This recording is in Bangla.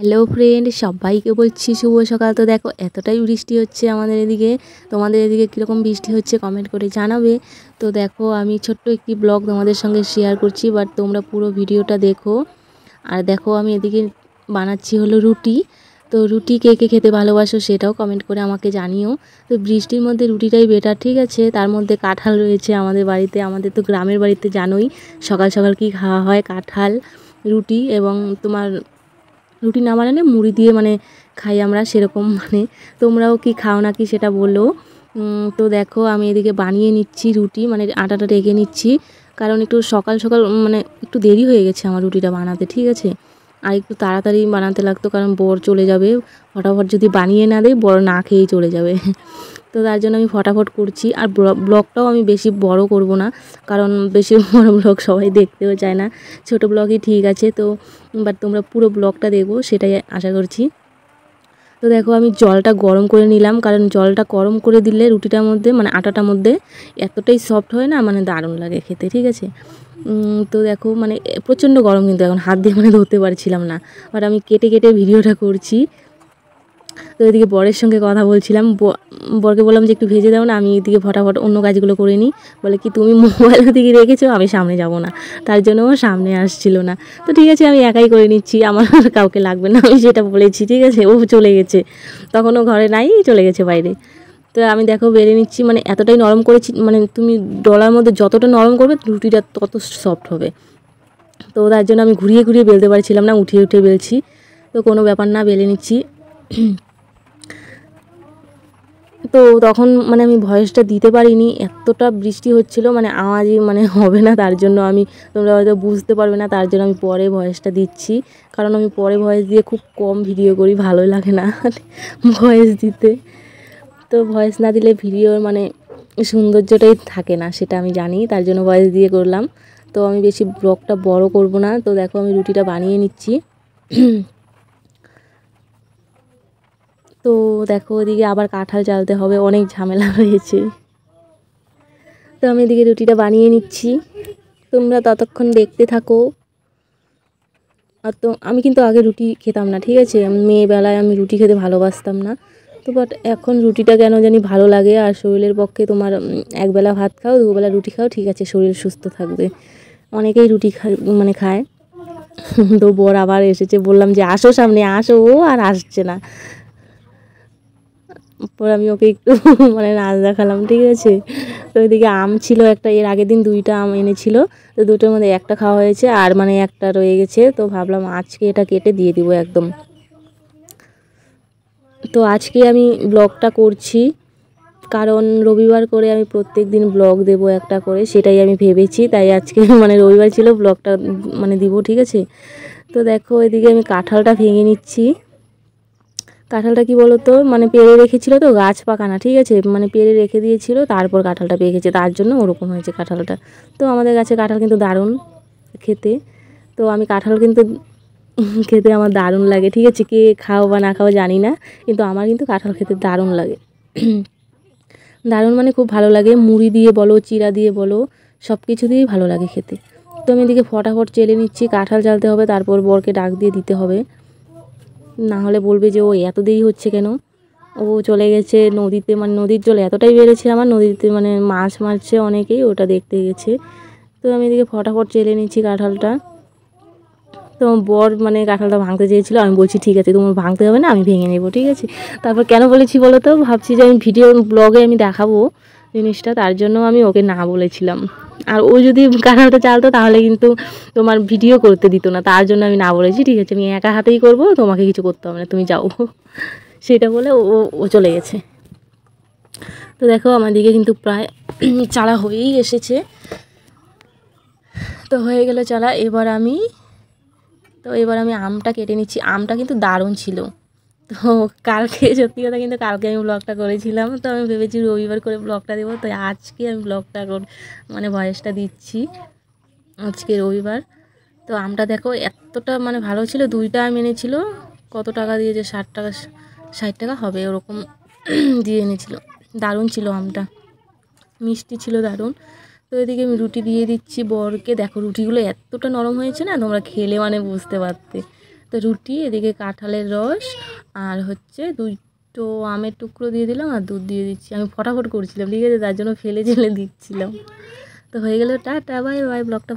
হ্যালো ফ্রেন্ড, সবাইকে বলছি শুভ সকাল। তো দেখো এতটাই বৃষ্টি হচ্ছে আমাদের এদিকে। তোমাদের এদিকে কীরকম বৃষ্টি হচ্ছে কমেন্ট করে জানাবে। তো দেখো আমি ছোট্ট একটি ব্লগ তোমাদের সঙ্গে শেয়ার করছি, বাট তোমরা পুরো ভিডিওটা দেখো। আর দেখো আমি এদিকে বানাচ্ছি হলো রুটি। তো রুটি কে কে খেতে ভালোবাসো সেটাও কমেন্ট করে আমাকে জানিও। তো বৃষ্টির মধ্যে রুটিটাই বেটার, ঠিক আছে। তার মধ্যে কাঁঠাল রয়েছে আমাদের বাড়িতে। আমাদের তো গ্রামের বাড়িতে জানোই সকাল সকাল কি খাওয়া হয়, কাঁঠাল, রুটি এবং তোমার রুটি না বানালে মুড়ি দিয়ে খাই আমরা সেরকম। তোমরাও কি খাও নাকি সেটা বলো। তো দেখো আমি এদিকে বানিয়ে নিচ্ছি রুটি, আটাটা রেখে নিচ্ছি, কারণ একটু সকাল সকাল একটু দেরি হয়ে গেছে আমার রুটিটা বানাতে, ঠিক আছে। আর একটু তাড়াতাড়ি বানাতে লাগতো, কারণ বর চলে যাবে। ফটাফট যদি বানিয়ে না দেয় বর না খেয়েই চলে যাবে। তো তার জন্য আমি ফটাফট করছি। আর ব্লগটাও আমি বেশি বড় করব না, কারণ বেশি বড় ব্লগ সবাই দেখতেও চায় না। ছোট ব্লগই ঠিক আছে। তো বাট তোমরা পুরো ব্লগটা দেখো সেটাই আশা করছি। তো দেখো আমি জলটা গরম করে নিলাম, কারণ জলটা গরম করে দিলে রুটিটার মধ্যে আটাটার মধ্যে এতটাই সফট হয় না, দারুণ লাগে খেতে, ঠিক আছে। তো দেখো প্রচণ্ড গরম, কিন্তু এখন হাত দিয়ে ধরতে পারছিলাম না, বাট আমি কেটে কেটে ভিডিওটা করছি। তো এদিকে বরের সঙ্গে কথা বলছিলাম, বরকে বললাম যে একটু ভেজে দাও না, আমি এদিকে ফটাফট অন্য কাজগুলো করে নিই। বলে কি তুমি মোবাইল দিকে রেখেছো, আমি সামনে যাব না, তার জন্য ও সামনে আসছিল না। তো ঠিক আছে আমি একাই করে নিচ্ছি, আমার কাউকে লাগবে না, আমি সেটা বলেছি, ঠিক আছে। ও চলে গেছে, তখন ও ঘরে নাই, চলে গেছে বাইরে। তো আমি দেখো বেড়ে নিচ্ছি, এতটাই নরম করেছি, তুমি ডলার মধ্যে যতটা নরম করবে রুটিটা তত সফট হবে। তো তার জন্য আমি ঘুরিয়ে ঘুরিয়ে বেলতে পারছিলাম না, উঠিয়ে উঠিয়ে বেলছি। তো কোনো ব্যাপার না, বেলে নিচ্ছি। তো তখন আমি ভয়েসটা দিতে পারিনি, এতটা বৃষ্টি হচ্ছিল, আওয়াজই হবে না, তার জন্য তোমরা হয়তো বুঝতে পারবে না, তার জন্য আমি পরে ভয়েসটা দিচ্ছি। কারণ আমি পরে ভয়েস দিয়ে খুব কম ভিডিও করি, ভালোই লাগে না ভয়েস দিতে। তো ভয়েস না দিলে ভিডিওর সৌন্দর্যটাই থাকে না, সেটা আমি জানি, তার জন্য ভয়েস দিয়ে করলাম। তো আমি বেশি ব্লগটা বড় করব না। তো দেখো আমি রুটিটা বানিয়ে নিচ্ছি। তো দেখো ওদিকে আবার কাঁঠাল চালতে হবে, অনেক ঝামেলা রয়েছে। তো আমি এদিকে রুটিটা বানিয়ে নিচ্ছি, তোমরা ততক্ষণ দেখতে থাকো। আর তো আমি কিন্তু আগে রুটি খেতাম না, ঠিক আছে। মেয়েবেলায় আমি রুটি খেতে ভালোবাসতাম না। তো বাট এখন রুটিটা কেন জানি ভালো লাগে। আর শরীরের পক্ষে তোমার একবেলা ভাত খাও, দুবেলা রুটি খাও, ঠিক আছে, শরীর সুস্থ থাকবে। অনেকেই রুটি খায়। তো বর আবার এসেছে, বললাম যে আসো সামনে আসো, ও আর আসছে না। পরে আমি ওকে একটু নাচ দেখালাম, ঠিক আছে। তো ওইদিকে আম ছিল একটা, এর আগের দিন 2টা আম এনেছিল, তো 2টার মধ্যে একটা খাওয়া হয়েছে, আর একটা রয়ে গেছে। তো ভাবলাম আজকে এটা কেটে দিয়ে দিব একদম। তো আজকে আমি ব্লগটা করছি, কারণ রবিবার করে আমি প্রত্যেক দিন ব্লগ দেব একটা করে, সেটাই আমি ভেবেছি। তাই আজকে রবিবার ছিল, ব্লগটা দিব, ঠিক আছে। তো দেখো এদিকে আমি কাঁঠালটা ভেঙে নিচ্ছি। কাঁঠালটা কি বলো তো, পেড়ে রেখেছিল, তো গাছ পাকা না, ঠিক আছে, পেড়ে রেখে দিয়েছিল, তারপর কাঁঠালটা পেকেছে, তার জন্য ওরকম হয়েছে কাঁঠালটা। তো আমাদের গাছে কাঁঠাল কিন্তু দারুণ খেতে। তো আমি কাঁঠাল কিন্তু খেতে আমার দারুণ লাগে, ঠিক আছে। কে খাও বা না খাও জানি না, কিন্তু আমার কিন্তু কাঁঠাল খেতে দারুণ লাগে। দারুণ খুব ভালো লাগে, মুড়ি দিয়ে বলো, চিড়া দিয়ে বলো, সব কিছু দিয়েই ভালো লাগে খেতে। তো আমি এদিকে ফটাফট চেলে নিচ্ছি, কাঁঠাল চালতে হবে, তারপর বরকে ডাক দিয়ে দিতে হবে, না হলে বলবে যে ও এত দেরি হচ্ছে কেন। ও চলে গেছে নদীতে, নদীর জল এতটাই বেড়েছে আমার, নদীতে মাছ মারছে অনেকেই, ওটা দেখতে গেছে। তো আমি এদিকে ফটাফট চেলে নিচ্ছি কাঁঠালটা। তো বর কাঁঠালটা ভাঙতে চেয়েছিলো, আমি বলছি ঠিক আছে তোমার ভাঙতে হবে না, আমি ভেঙে নেবো, ঠিক আছে। তারপর কেন বলেছি বলো তো, ভাবছি যে আমি ব্লগে আমি দেখাবো জিনিসটা, তার জন্য আমি ওকে না বলেছিলাম। আর ও যদি কাঁঠালটা চালতো তাহলে কিন্তু তোমার ভিডিও করতে দিত না, তার জন্য আমি না বলেছি, ঠিক আছে, আমি একা হাতেই করবো, তোমাকে কিছু করতে হবে না, তুমি যাও, সেটা বলে ও চলে গেছে। তো দেখো আমার দিকে কিন্তু প্রায় চালা হয়েই এসেছে। তো হয়ে গেল চালা, এবার আমি আমটা কেটে নিচ্ছি। আমটা কিন্তু দারুণ ছিল। তো কালকে সত্যি কথা, কিন্তু কালকে আমি ব্লগটা করেছিলাম, তো আমি ভেবেছি রবিবার করে ব্লগটা দেবো, তো আজকে আমি ব্লগটা ভয়েসটা দিচ্ছি, আজকে রবিবার। তো আমটা দেখো এতটা ভালো ছিল, 2টা আম এনেছিল, কত টাকা দিয়েছে, 60 টাকা 60 টাকা হবে ওরকম দিয়ে এনেছিল। দারুণ ছিল আমটা, মিষ্টি ছিল দারুণ। তো এদিকে আমি রুটি দিয়ে দিচ্ছি বরকে। দেখো রুটিগুলো এতটা নরম হয়েছে না, তোমরা খেলে বুঝতে পারতে, তো রুটি, এদিকে কাঁঠালের রস আর হচ্ছে 2টো আমের টুকরো দিয়ে দিলাম আর দুধ দিয়ে দিচ্ছি। আমি ফটাফট করছিলাম, ঠিক আছে, তার জন্য ফেলে দিচ্ছিলাম। তো হয়ে গেল, টাটা বাই বাই। ব্লগটা